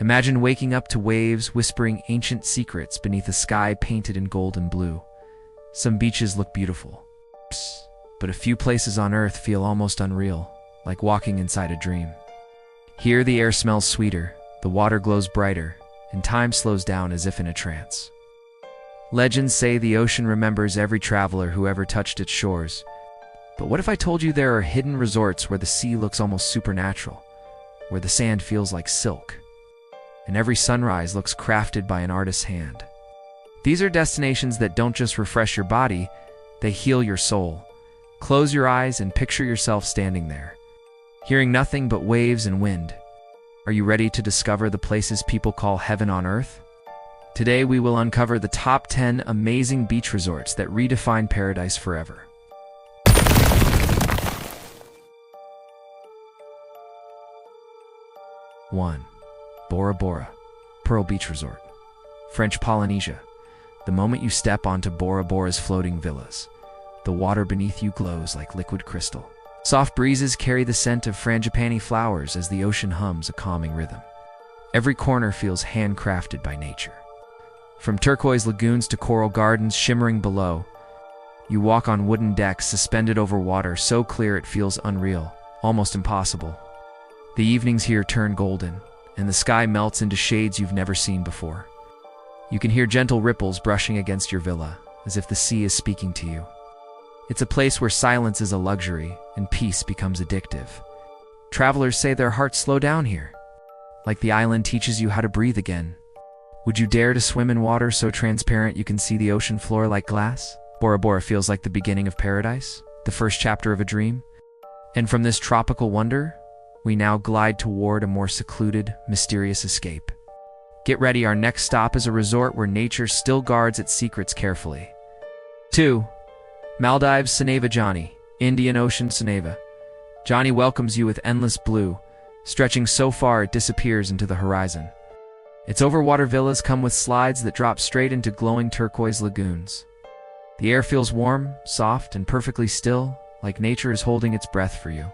Imagine waking up to waves whispering ancient secrets beneath a sky painted in gold and blue. Some beaches look beautiful, but a few places on Earth feel almost unreal, like walking inside a dream. Here the air smells sweeter, the water glows brighter, and time slows down as if in a trance. Legends say the ocean remembers every traveler who ever touched its shores. But what if I told you there are hidden resorts where the sea looks almost supernatural, where the sand feels like silk, and every sunrise looks crafted by an artist's hand? These are destinations that don't just refresh your body, they heal your soul. Close your eyes and picture yourself standing there, hearing nothing but waves and wind. Are you ready to discover the places people call heaven on earth? Today we will uncover the top 10 amazing beach resorts that redefine paradise forever. 1. Bora Bora, Pearl Beach Resort, French Polynesia. The moment you step onto Bora Bora's floating villas, the water beneath you glows like liquid crystal. Soft breezes carry the scent of frangipani flowers as the ocean hums a calming rhythm. Every corner feels handcrafted by nature. From turquoise lagoons to coral gardens shimmering below, you walk on wooden decks suspended over water so clear it feels unreal, almost impossible. The evenings here turn golden, and the sky melts into shades you've never seen before. You can hear gentle ripples brushing against your villa, as if the sea is speaking to you. It's a place where silence is a luxury, and peace becomes addictive. Travelers say their hearts slow down here, like the island teaches you how to breathe again. Would you dare to swim in water so transparent you can see the ocean floor like glass? Bora Bora feels like the beginning of paradise, the first chapter of a dream. And from this tropical wonder, we now glide toward a more secluded, mysterious escape. Get ready, our next stop is a resort where nature still guards its secrets carefully. 2. Maldives Soneva Johnny, Indian Ocean Soneva. Johnny welcomes you with endless blue, stretching so far it disappears into the horizon. Its overwater villas come with slides that drop straight into glowing turquoise lagoons. The air feels warm, soft, and perfectly still, like nature is holding its breath for you.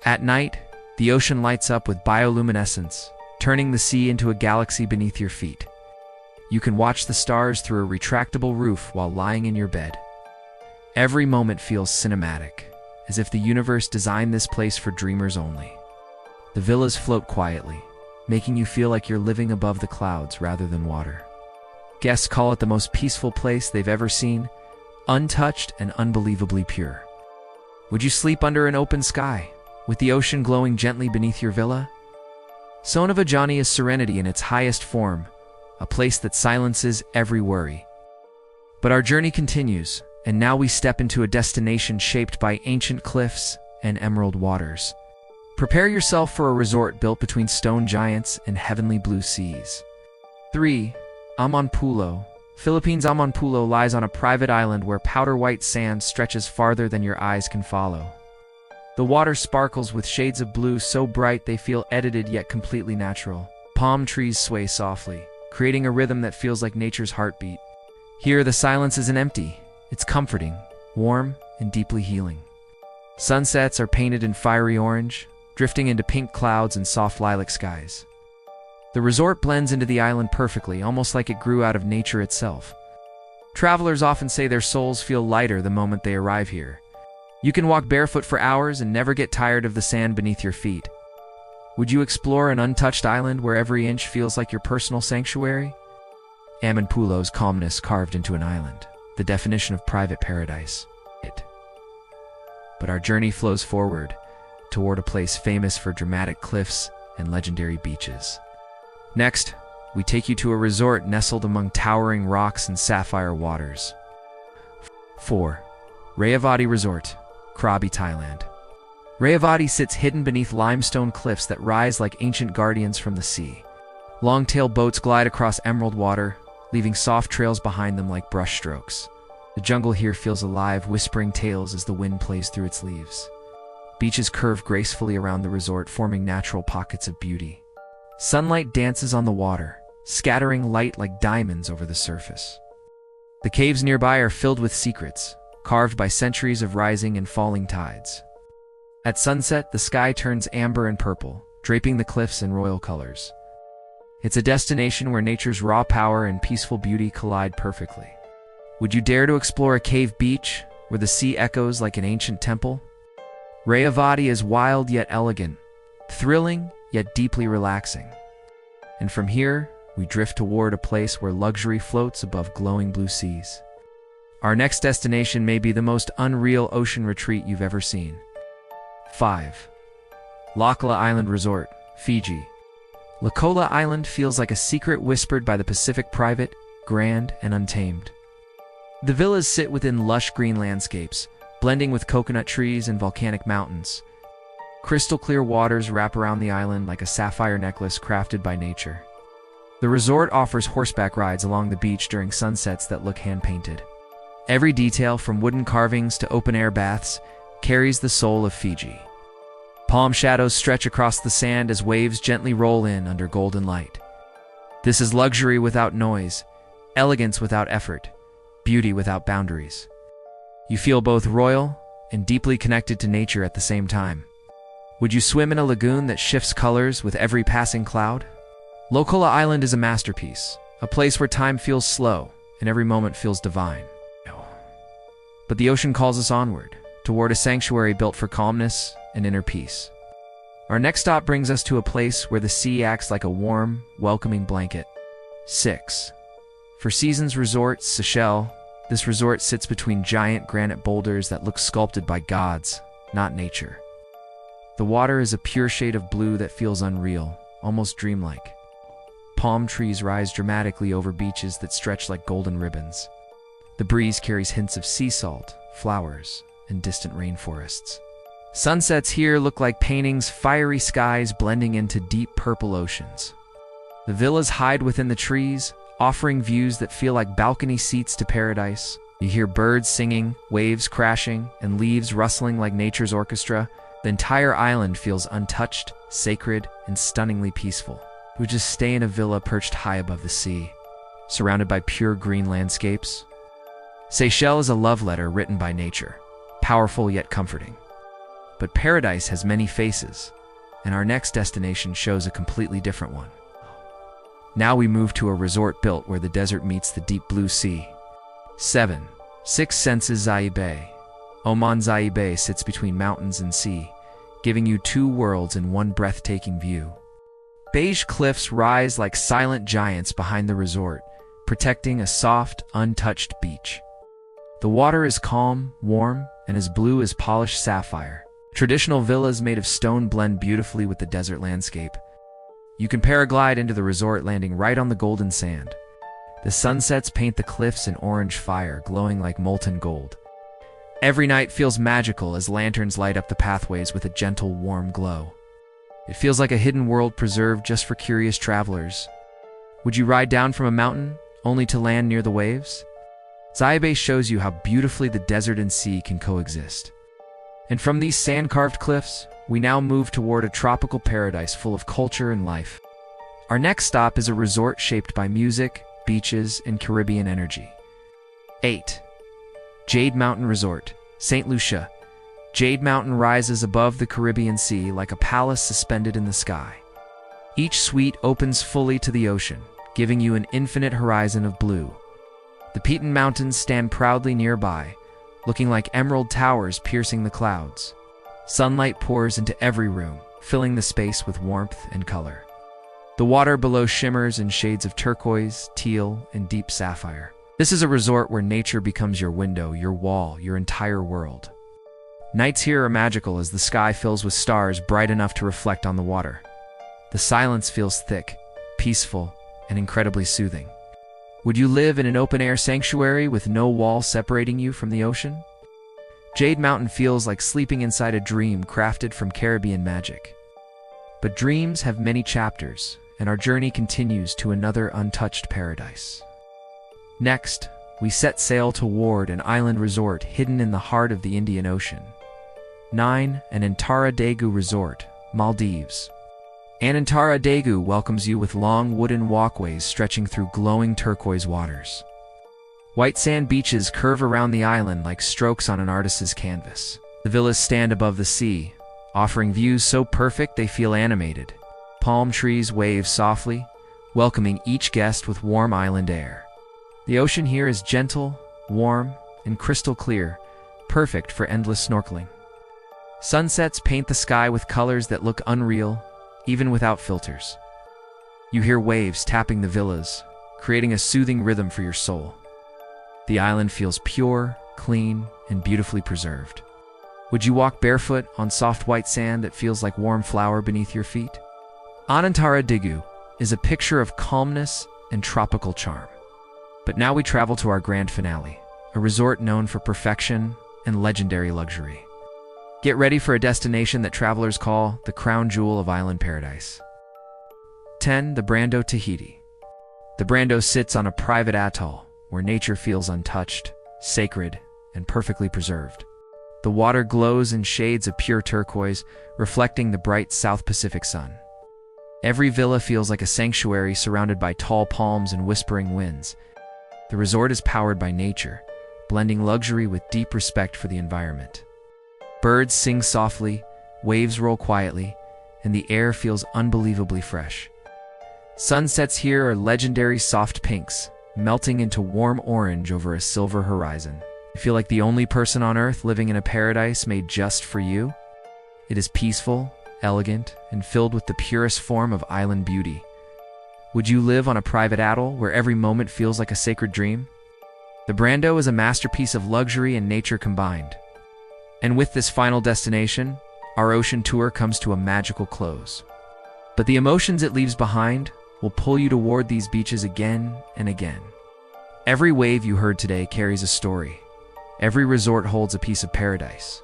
At night, the ocean lights up with bioluminescence, turning the sea into a galaxy beneath your feet. You can watch the stars through a retractable roof while lying in your bed. Every moment feels cinematic, as if the universe designed this place for dreamers only. The villas float quietly, making you feel like you're living above the clouds rather than water. Guests call it the most peaceful place they've ever seen, untouched and unbelievably pure. Would you sleep under an open sky, with the ocean glowing gently beneath your villa? Soneva Johnny is serenity in its highest form, a place that silences every worry. But our journey continues, and now we step into a destination shaped by ancient cliffs and emerald waters. Prepare yourself for a resort built between stone giants and heavenly blue seas. 3. Amanpulo, Philippines. Amanpulo lies on a private island where powder white sand stretches farther than your eyes can follow. The water sparkles with shades of blue so bright they feel edited yet completely natural. Palm trees sway softly, creating a rhythm that feels like nature's heartbeat. Here the silence isn't empty, it's comforting, warm, and deeply healing. Sunsets are painted in fiery orange, drifting into pink clouds and soft lilac skies. The resort blends into the island perfectly, almost like it grew out of nature itself. Travelers often say their souls feel lighter the moment they arrive here. You can walk barefoot for hours and never get tired of the sand beneath your feet. Would you explore an untouched island where every inch feels like your personal sanctuary? Amanpulo's calmness carved into an island, the definition of private paradise. But our journey flows forward, toward a place famous for dramatic cliffs and legendary beaches. Next, we take you to a resort nestled among towering rocks and sapphire waters. 4. Rayavati Resort, Krabi, Thailand. Rayavati sits hidden beneath limestone cliffs that rise like ancient guardians from the sea. Long-tailed boats glide across emerald water, leaving soft trails behind them like brushstrokes. The jungle here feels alive, whispering tales as the wind plays through its leaves. Beaches curve gracefully around the resort, forming natural pockets of beauty. Sunlight dances on the water, scattering light like diamonds over the surface. The caves nearby are filled with secrets, carved by centuries of rising and falling tides. At sunset, the sky turns amber and purple, draping the cliffs in royal colors. It's a destination where nature's raw power and peaceful beauty collide perfectly. Would you dare to explore a cave beach where the sea echoes like an ancient temple? Rayavati is wild yet elegant, thrilling yet deeply relaxing. And from here, we drift toward a place where luxury floats above glowing blue seas. Our next destination may be the most unreal ocean retreat you've ever seen. 5. Lakola Island Resort, Fiji. Lakola Island feels like a secret whispered by the Pacific, private, grand, and untamed. The villas sit within lush green landscapes, blending with coconut trees and volcanic mountains. Crystal clear waters wrap around the island like a sapphire necklace crafted by nature. The resort offers horseback rides along the beach during sunsets that look hand-painted. Every detail, from wooden carvings to open-air baths, carries the soul of Fiji. Palm shadows stretch across the sand as waves gently roll in under golden light. This is luxury without noise, elegance without effort, beauty without boundaries. You feel both royal and deeply connected to nature at the same time. Would you swim in a lagoon that shifts colors with every passing cloud? Lakola Island is a masterpiece, a place where time feels slow and every moment feels divine. But the ocean calls us onward, toward a sanctuary built for calmness and inner peace. Our next stop brings us to a place where the sea acts like a warm, welcoming blanket. 6. For Seasons Resort, Seychelles. This resort sits between giant granite boulders that look sculpted by gods, not nature. The water is a pure shade of blue that feels unreal, almost dreamlike. Palm trees rise dramatically over beaches that stretch like golden ribbons. The breeze carries hints of sea salt, flowers, and distant rainforests. Sunsets here look like paintings, fiery skies blending into deep purple oceans. The villas hide within the trees, offering views that feel like balcony seats to paradise. You hear birds singing, waves crashing, and leaves rustling like nature's orchestra. The entire island feels untouched, sacred, and stunningly peaceful. You would just stay in a villa perched high above the sea, surrounded by pure green landscapes. Seychelles is a love letter written by nature, powerful yet comforting. But paradise has many faces, and our next destination shows a completely different one. Now we move to a resort built where the desert meets the deep blue sea. 7. Six Senses Zai Bay. Oman Zai Bay sits between mountains and sea, giving you two worlds in one breathtaking view. Beige cliffs rise like silent giants behind the resort, protecting a soft, untouched beach. The water is calm, warm, and as blue as polished sapphire. Traditional villas made of stone blend beautifully with the desert landscape. You can paraglide into the resort, landing right on the golden sand. The sunsets paint the cliffs in orange fire, glowing like molten gold. Every night feels magical as lanterns light up the pathways with a gentle, warm glow. It feels like a hidden world preserved just for curious travelers. Would you ride down from a mountain, only to land near the waves? Zai Bay shows you how beautifully the desert and sea can coexist. And from these sand-carved cliffs, we now move toward a tropical paradise full of culture and life. Our next stop is a resort shaped by music, beaches, and Caribbean energy. 8. Jade Mountain Resort, St. Lucia. Jade Mountain rises above the Caribbean Sea like a palace suspended in the sky. Each suite opens fully to the ocean, giving you an infinite horizon of blue. The Piton Mountains stand proudly nearby, looking like emerald towers piercing the clouds. Sunlight pours into every room, filling the space with warmth and color. The water below shimmers in shades of turquoise, teal, and deep sapphire. This is a resort where nature becomes your window, your wall, your entire world. Nights here are magical as the sky fills with stars bright enough to reflect on the water. The silence feels thick, peaceful, and incredibly soothing. Would you live in an open-air sanctuary with no wall separating you from the ocean? Jade Mountain feels like sleeping inside a dream crafted from Caribbean magic. But dreams have many chapters, and our journey continues to another untouched paradise. Next, we set sail toward an island resort hidden in the heart of the Indian Ocean. 9. Anantara Dagu Resort, Maldives. Anantara Dagu welcomes you with long wooden walkways stretching through glowing turquoise waters. White sand beaches curve around the island like strokes on an artist's canvas. The villas stand above the sea, offering views so perfect they feel animated. Palm trees wave softly, welcoming each guest with warm island air. The ocean here is gentle, warm, and crystal clear, perfect for endless snorkeling. Sunsets paint the sky with colors that look unreal, even without filters. You hear waves tapping the villas, creating a soothing rhythm for your soul. The island feels pure, clean, and beautifully preserved. Would you walk barefoot on soft white sand that feels like warm flour beneath your feet? Anantara is a picture of calmness and tropical charm. But now we travel to our grand finale, a resort known for perfection and legendary luxury. Get ready for a destination that travelers call the crown jewel of island paradise. 10. The Brando, Tahiti. The Brando sits on a private atoll where nature feels untouched, sacred, and perfectly preserved. The water glows in shades of pure turquoise, reflecting the bright South Pacific sun. Every villa feels like a sanctuary surrounded by tall palms and whispering winds. The resort is powered by nature, blending luxury with deep respect for the environment. Birds sing softly, waves roll quietly, and the air feels unbelievably fresh. Sunsets here are legendary soft pinks, melting into warm orange over a silver horizon. You feel like the only person on Earth living in a paradise made just for you? It is peaceful, elegant, and filled with the purest form of island beauty. Would you live on a private atoll where every moment feels like a sacred dream? The Brando is a masterpiece of luxury and nature combined. And with this final destination, our ocean tour comes to a magical close. But the emotions it leaves behind will pull you toward these beaches again and again. Every wave you heard today carries a story. Every resort holds a piece of paradise.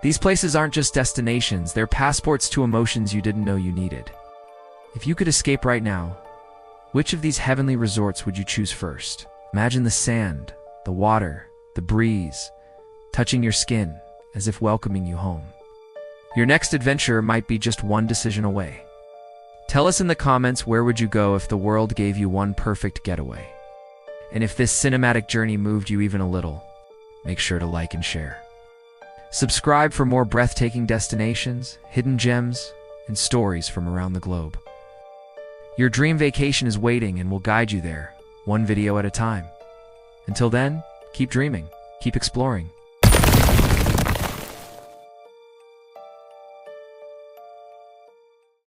These places aren't just destinations, they're passports to emotions you didn't know you needed. If you could escape right now, which of these heavenly resorts would you choose first? Imagine the sand, the water, the breeze, touching your skin as if welcoming you home. Your next adventure might be just one decision away. Tell us in the comments, where would you go if the world gave you one perfect getaway? And if this cinematic journey moved you even a little, make sure to like and share. Subscribe for more breathtaking destinations, hidden gems, and stories from around the globe. Your dream vacation is waiting and will guide you there, one video at a time. Until then, keep dreaming, keep exploring,